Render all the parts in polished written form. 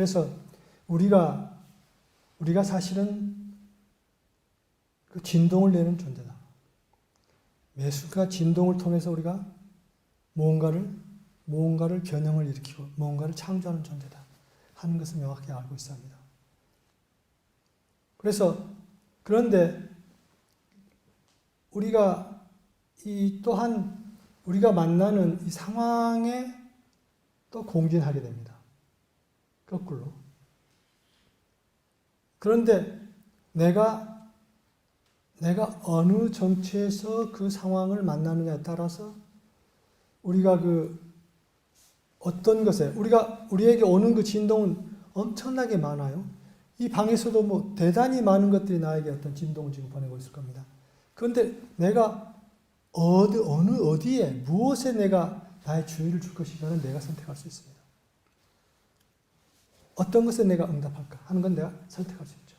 그래서 우리가 사실은 그 진동을 내는 존재다. 매 순간 진동을 통해서 우리가 무언가를 변형을 일으키고 무언가를 창조하는 존재다 하는 것을 명확히 알고 있어야 합니다. 그런데 우리가 또한 우리가 만나는 이 상황에 또 공진하게 됩니다. 거꾸로. 그런데 내가 어느 정체에서 그 상황을 만나느냐에 따라서 우리가 어떤 것에 우리에게 오는 그 진동은 엄청나게 많아요. 이 방에서도 대단히 많은 것들이 나에게 어떤 진동을 지금 보내고 있을 겁니다. 그런데 내가 어디에 무엇에 내가 나의 주의를 줄 것인가는 내가 선택할 수 있습니다. 어떤 것에 내가 응답할까 하는 건 내가 선택할 수 있죠.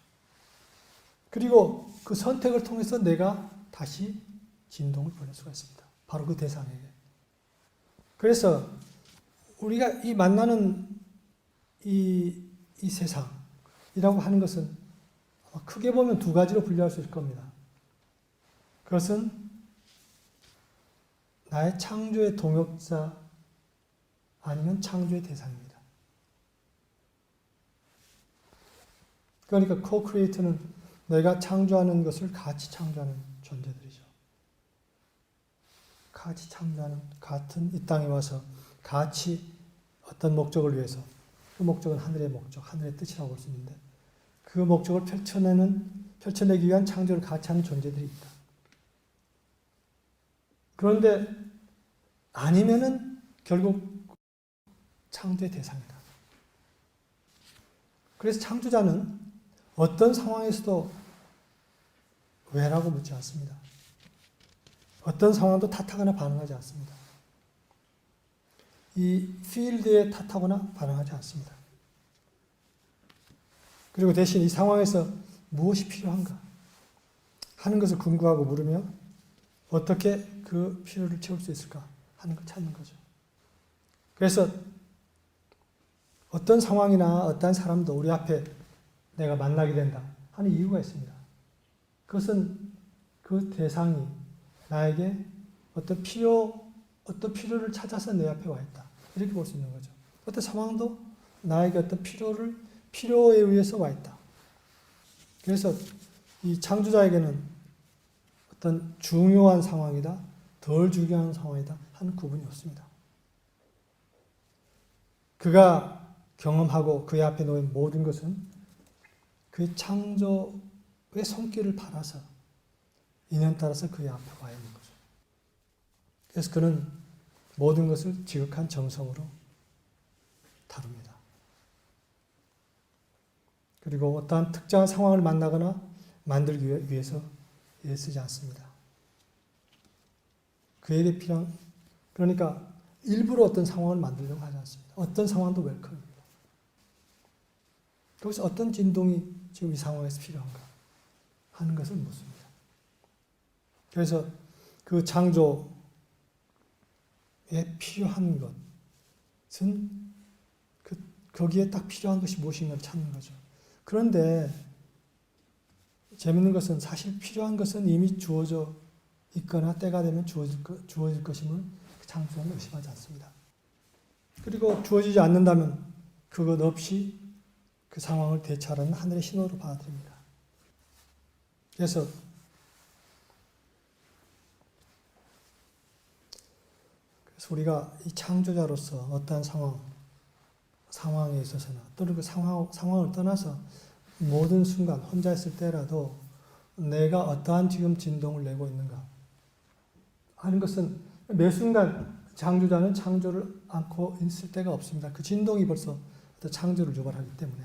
그리고 그 선택을 통해서 내가 다시 진동을 보낼 수가 있습니다. 바로 그 대상에게. 그래서 우리가 이 만나는 이 세상이라고 하는 것은 크게 보면 두 가지로 분류할 수 있을 겁니다. 그것은 나의 창조의 동역자 아니면 창조의 대상입니다. 그러니까 co-creator는 내가 창조하는 것을 같이 창조하는 존재들이죠. 같이 창조하는, 같은 이 땅에 와서 같이 어떤 목적을 위해서, 그 목적은 하늘의 목적, 하늘의 뜻이라고 볼 수 있는데 그 목적을 펼쳐내기 위한 창조를 같이 하는 존재들이 있다. 그런데 아니면은 결국 창조의 대상이다. 그래서 창조자는 어떤 상황에서도 왜라고 묻지 않습니다. 어떤 상황도 탓하거나 반응하지 않습니다. 이 필드에 탓하거나 반응하지 않습니다. 그리고 대신 이 상황에서 무엇이 필요한가 하는 것을 궁금하고 물으며 어떻게 그 필요를 채울 수 있을까 하는 걸 찾는 거죠. 그래서 어떤 상황이나 어떤 사람도 우리 앞에 내가 만나게 된다 하는 이유가 있습니다. 그것은 그 대상이 나에게 어떤 필요를 찾아서 내 앞에 와 있다. 이렇게 볼 수 있는 거죠. 어떤 상황도 나에게 어떤 필요에 의해서 와 있다. 그래서 이 창조자에게는 어떤 중요한 상황이다, 덜 중요한 상황이다 하는 구분이 없습니다. 그가 경험하고 그의 앞에 놓인 모든 것은 그의 창조의 손길을 받아서 인연 따라서 그의 앞에 와 있는 거죠. 그래서 그는 모든 것을 지극한 정성으로 다룹니다. 그리고 어떠한 특정한 상황을 만나거나 만들기 위해서 애쓰지 않습니다. 그에게 필요한, 그러니까 일부러 어떤 상황을 만들려고 하지 않습니다. 어떤 상황도 웰컴입니다. 거기서 어떤 진동이 지금 이 상황에서 필요한가 하는 것을 묻습니다. 그래서 그 창조에 필요한 것은 거기에 딱 필요한 것이 무엇인가를 찾는 거죠. 그런데 재밌는 것은 사실 필요한 것은 이미 주어져 있거나 때가 되면 주어질 것임을 창조자는 의심하지 않습니다. 그리고 주어지지 않는다면 그것 없이 그 상황을 대처하라는 하늘의 신호로 받아들입니다. 그래서 우리가 이 창조자로서 어떠한 상황에 있어서나 또는 그 상황을 떠나서 모든 순간 혼자 있을 때라도 내가 어떠한 지금 진동을 내고 있는가 하는 것은 매 순간 창조자는 창조를 않고 있을 때가 없습니다. 그 진동이 벌써 창조를 유발하기 때문에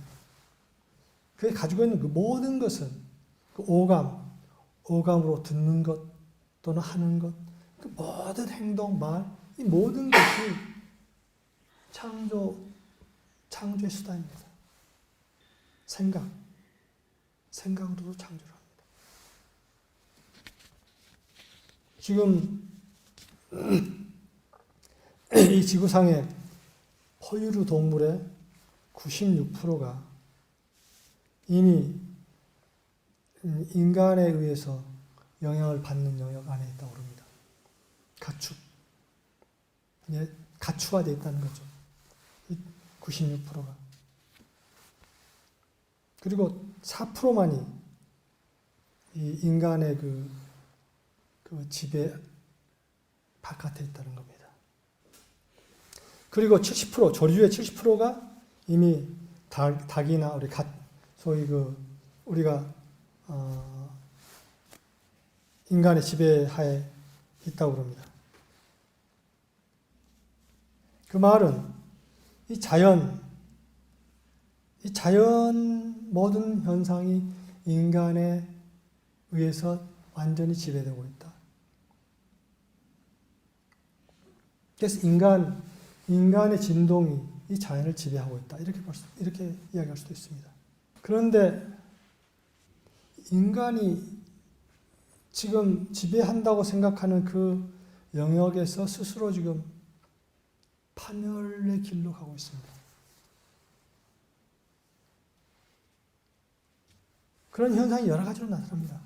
그게 가지고 있는 그 모든 것은 그 오감으로 듣는 것 또는 하는 것, 그 모든 행동, 말, 이 모든 것이 창조의 수단입니다. 생각으로도 창조를 합니다. 지금 이 지구상의 포유류 동물의 96%가 이미 인간에 의해서 영향을 받는 영역 안에 있다고 합니다. 가축화되어 있다는 거죠. 96%가. 그리고 4%만이 이 인간의 그 지배 바깥에 있다는 겁니다. 그리고 70%, 조류의 70%가 이미 닭이나 우리 소위 우리가 인간의 지배하에 있다고 합니다. 그 말은 이 자연 모든 현상이 인간에 의해서 완전히 지배되고 있다. 그래서 인간의 진동이 이 자연을 지배하고 있다. 이렇게 이야기할 수도 있습니다. 그런데 인간이 지금 지배한다고 생각하는 그 영역에서 스스로 지금 파멸의 길로 가고 있습니다. 그런 현상이 여러 가지로 나타납니다.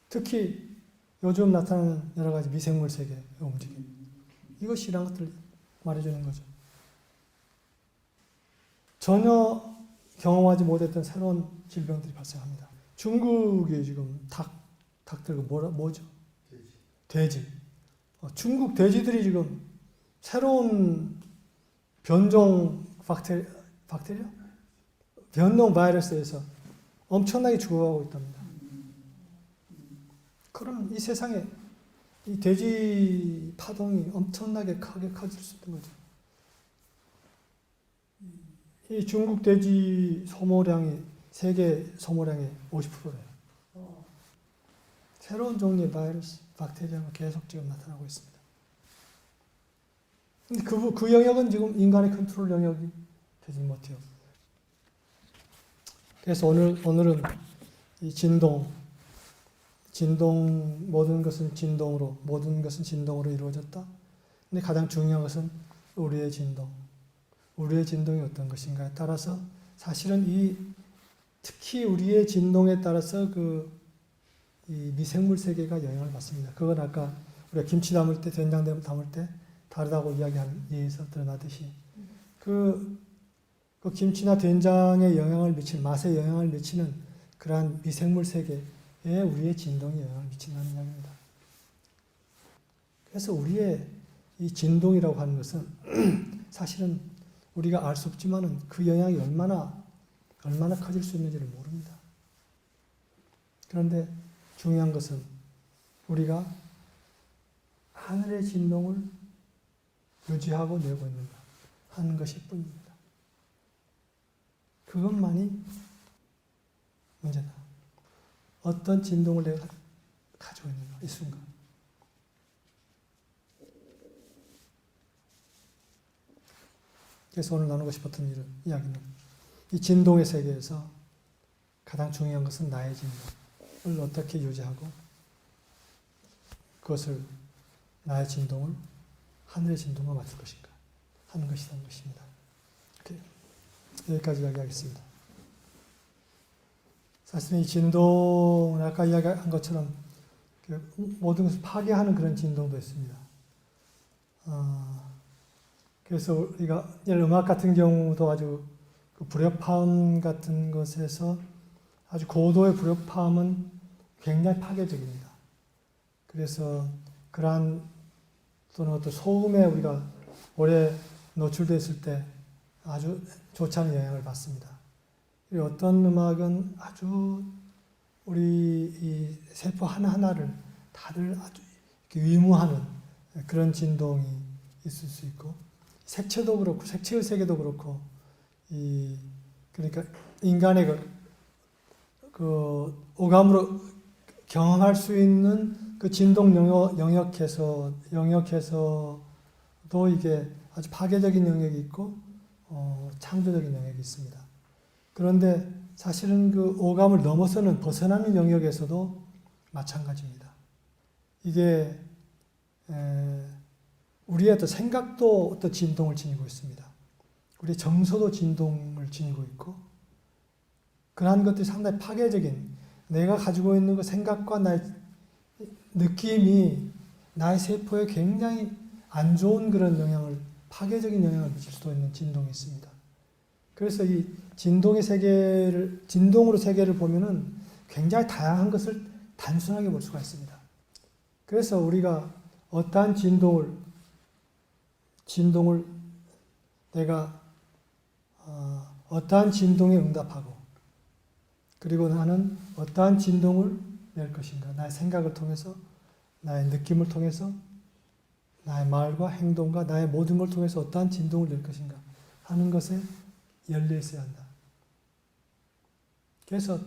특히 요즘 나타나는 여러 가지 미생물 세계의 움직임. 이것이 이런 것들을 말해주는 거죠. 전혀 경험하지 못했던 새로운 질병들이 발생합니다. 중국이 지금 닭들 뭐죠? 돼지. 중국 돼지들이 지금 새로운 변종 박테리아? 변종 바이러스에서 엄청나게 죽어가고 있답니다. 그럼 이 세상에 이 돼지 파동이 엄청나게 크게 커질 수 있는 거죠. 이 중국 돼지 소모량이 세계 소모량의 50%래요. 새로운 종류의 바이러스, 박테리아가 계속 지금 나타나고 있습니다. 근데 그 영역은 지금 인간의 컨트롤 영역이 되지 못해요. 그래서 오늘은 이 진동, 모든 것은 진동으로 이루어졌다. 근데 가장 중요한 것은 우리의 진동이 어떤 것인가에 따라서 사실은 특히 우리의 진동에 따라서 이 미생물 세계가 영향을 받습니다. 그건 아까 우리가 김치 담을 때, 된장 담을 때 다르다고 이야기한 예에서 드러나듯이 그 김치나 된장에 맛에 영향을 미치는 그러한 미생물 세계에 우리의 진동이 영향을 미친다는 이야기입니다. 그래서 우리의 이 진동이라고 하는 것은 사실은 우리가 알 수 없지만은 그 영향이 얼마나 커질 수 있는지를 모릅니다. 그런데 중요한 것은 우리가 하늘의 진동을 유지하고 내고 있는가 하는 것일 뿐입니다. 그것만이 문제다. 어떤 진동을 내가 가지고 있는가, 이 순간. 그래서 오늘 나누고 싶었던 이야기는 이 진동의 세계에서 가장 중요한 것은 나의 진동을 어떻게 유지하고 나의 진동을 하늘의 진동과 맞출 것인가 하는 것이라는 것입니다. 여기까지 이야기하겠습니다. 사실 이 진동, 아까 이야기한 것처럼 모든 것을 파괴하는 그런 진동도 있습니다. 그래서 우리가 음악 같은 경우도 아주 불협화음 같은 것에서 아주 고도의 불협화음은 굉장히 파괴적입니다. 그래서 그러한 또는 어떤 소음에 우리가 오래 노출됐을 때 아주 좋지 않은 영향을 받습니다. 어떤 음악은 아주 우리 이 세포 하나하나를 다들 아주 위무하는 그런 진동이 있을 수 있고, 색채도 그렇고, 색채의 세계도 그렇고, 그러니까 인간의 그 오감으로 경험할 수 있는 그 진동 영역에서도 이게 아주 파괴적인 영역이 있고, 창조적인 영역이 있습니다. 그런데 사실은 그 오감을 넘어서는 벗어나는 영역에서도 마찬가지입니다. 이게 우리의 어떤 생각도 어떤 진동을 지니고 있습니다. 우리 정서도 진동을 지니고 있고 그러한 것들이 상당히 파괴적인 내가 가지고 있는 그 생각과 나의 느낌이 나의 세포에 굉장히 안 좋은 그런 영향을 파괴적인 영향을 미칠 수도 있는 진동이 있습니다. 그래서 이 진동으로 세계를 보면은 굉장히 다양한 것을 단순하게 볼 수가 있습니다. 그래서 우리가 어떠한 진동을 내가 어떠한 진동에 응답하고 그리고 나는 어떠한 진동을 낼 것인가 나의 생각을 통해서 나의 느낌을 통해서 나의 말과 행동과 나의 모든 걸 통해서 어떠한 진동을 낼 것인가 하는 것에 열려 있어야 한다. 그래서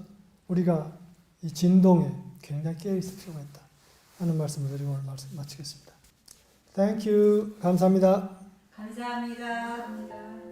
우리가 이 진동에 굉장히 깨어 있을 필요가 있다 하는 말씀을 드리고 오늘 말씀 마치겠습니다. Thank you. 감사합니다. 감사합니다.